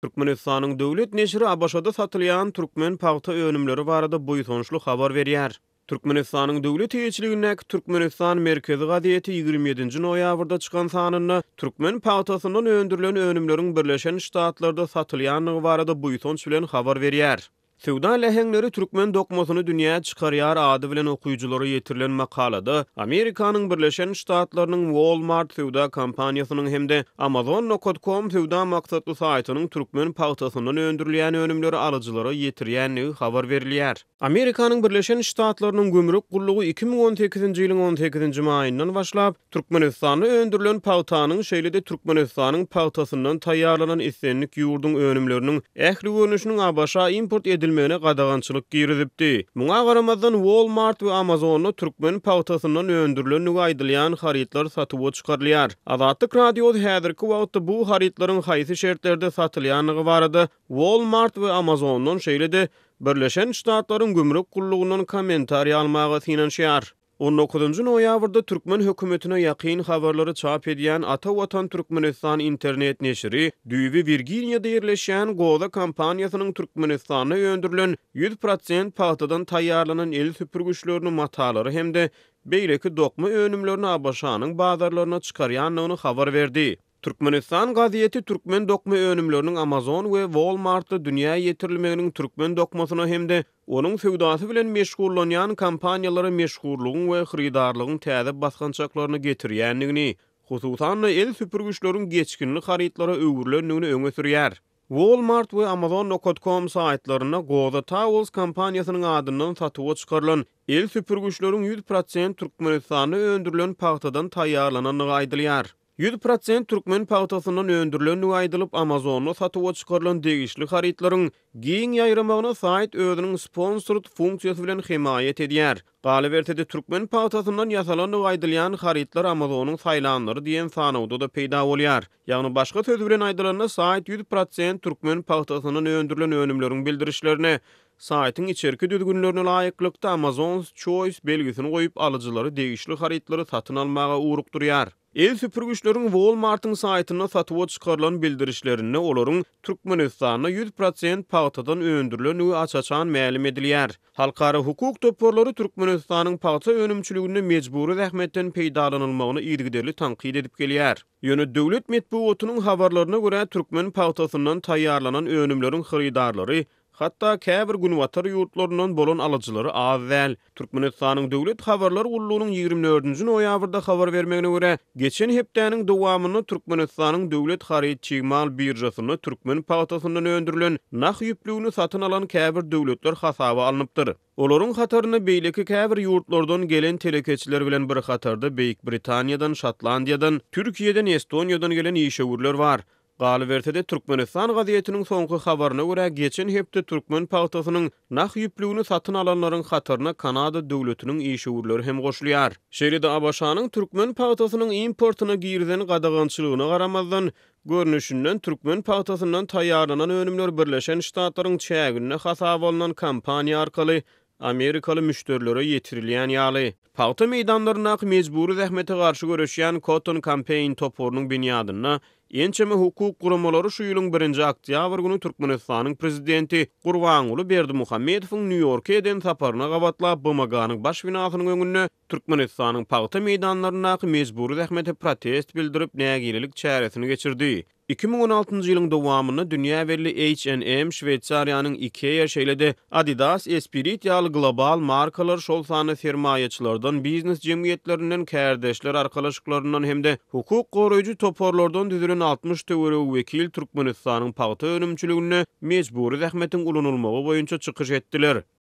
Türkmenistanyň döwlet neşri Abaşada satylýan türkmen paýta önümleri barada buýsonçly habar berýär. Türkmenistanyň döwlet heýetçiligindäki Türkmenistan merkezi gaziýeti 27-nji noýabrda çykan sanyna türkmen paýtasyndan öndürilen önümleriň Birleşen Ştatlarda satylýanlygy barada buýsonç bilen habar berýär. Sewda lehengleri Türkmen dokmasyny dünýä çykarýar ady bilen okuyjulary ýetirilen makalada Amerikanyň Birleşen Ştatlarynyň Walmart sewda kompaniýasynyň hemde Amazon.com sewda maksatly saýtynyň türkmen paýtasyndan öndürilýän önümleri alyjylara ýetirýänligi habar berilýär. Amerikanyň Birleşen Ştatlarynyň gömrük gullugy 2018-nji ýylyň 18-nji maýyndan başlap Türkmenistana öndürilen paýtanyň şeýlede Türkmenistanyň paýtasyndan taýýarlanan islenlik ýurdun önümleriniň ähli görnüşiniň abaşa import edilmegine gadagançylyk girizipdi. Muňa garamazdan Walmart we Amazon'u türkmen paýtasyndan öndürilen aýdylýan haritlar satyp çykarylýar. Azatlyk radio häzirki wagtda bu haritlaryň haýsy şertlerde satylýanlygy barada Walmart we Amazon'dan şeýlede Birleşen Ştatlaryň gömrük gullugynyň kommentariýa almagy synanýar. 19-njy noýabrda türkmen hökümetine ýakyn habarlary çap edýän Ata Watan Türkmenistan internet neşri Düýbi Virginiýada ýerleşýän Goda kompaniýasynyň Türkmenistana öndürilen 100% paýtadan taýýarlanan el süpürgüçlerini matalary hemde beýleki dokma önümlerini Abaşanyň bazarlaryna çykarýanlygyny habar berdi. Türkmenistan gaziýeti türkmen dokma önümleriniň Amazon we Walmart'da dünýä ýetirilmeginiň türkmen dokmasyna hemde onuň sewdasy bilen meşgullanýan kompaniýalary meşgullugyň we hyrydarlygyň täze basgançaklaryny getirýänligini, hususan el süpürgüçleriň geçkinli haritlara öwürlendigini öňe sürýär. Walmart we Amazon.com saýtlaryna Goda Towels kompaniýasynyň adyndan satyp çykarylan el süpürgüçleriň 100% Türkmenistana öndürilen paýtadan taýýarlananyny aýdylýar. 100% türkmen paýtasyndan öndürilen aýdylyp Amazon'a satyp çykarylan degişli haritlaryň giň ýaýramagyna saýt özüniň sponsory funksiýasy bilen himayet edýär. Galibertede türkmen paýtasyndan ýasalan aýdylýan haritlar Amazonyň saýlanlary diýen sanawda da peýda bolýar. Ýagny başga söz bilen aýdylanda saýt 100% türkmen paýtasyndan öndürilen önümleriň bildirişlerine saýtyň içerki düzgünlerine laýyklykda Amazon Choice belgisini goýup alyjylary degişli haritlary satyn almaga urukdurýar. El süpürgüçleriň Walmart'ın saýtyna satyp çykarylan bildirişlerini olaryň Türkmenistana 100% paýtadan öndürilen açaçan mälim edilýär. Halkara hukuk toporlary Türkmenistanyň paýta önümçiliginde mejburi zähmetden peýdalanylmagyny ýergiderli tanqid edip gelýär. Ýöne döwlet medeniýetiniň habarlaryna görä türkmen paýtasyndan taýýarlanan önümleriň hyrydarlary hatta käbir günwatar ýurtlaryndan bolan alyjylary az däl. Türkmenistanyň döwlet habarlar gullugynyň 24-nji noýabrda habar bermegine görä, geçen hepdäniň dowamyny Türkmenistanyň döwlet haryt çygmal birjasyny türkmen paýtasyndan öndürilen naq ýüpligini satyn alan käbir döwletler hasaba alınıpdyr. Olaryň hataryny beýleki käbir ýurtlardan gelen telekeçiler bilen bir hatarda Beýik Britaniýadan, Şotlandiýadan, Türkiýeden, Estoniýadan gelen ýeşewürler bar. Galibertede Türkmenistan gaziýetiniň soňky habaryna görä geçen hepde türkmen paýtasynyň naq ýüpligini satyn alanlaryň hataryna Kanada döwletiniň ýeşewürleri hem goşulýar. Şeýlede Abaşanyň türkmen paýtasynyň importyna girden gadagançylygyna garamazdan görnüşinden türkmen paýtasyndan taýýarlanan önümler Birleşen Ştatlaryň çägine hasap bolunan kompaniýa arkaly Amerikaly müşterilere ýetirilýän ýaly. Paýta meýdanlaryna mejburi zähmete garşy görüşýän Cotton Campaign toporunyň binýadyna ençeme hukuk guramalary şu ýylyň 1-nji oktýabr güni Türkmenistanyň prezidenti Gurbanuly Berdimuhammedowyň New Yorka eden saparyna gabatlap BMG-nyň baş binasynyň öňünde Türkmenistanyň paýta meýdanlaryna mejburi zähmete protest bildirip nägilelik çäresini geçirdi. 2016-njy ýylyň dowamyny dünýä berli H&M, Şweýçariýanyň IKEA şeýlede Adidas, Esprit ýaly global markalar şol sany sermaýeçilerden biznes jemgyýetlerinden kärdeşler arkalaşyklarynyň hemde hukuk goraýjy toporlardan düzülen 60 töwereg wekil Türkmenistanyň paýta önümçiligine mejburi zähmetiň ulanylmagy boýunça çykyş etdiler.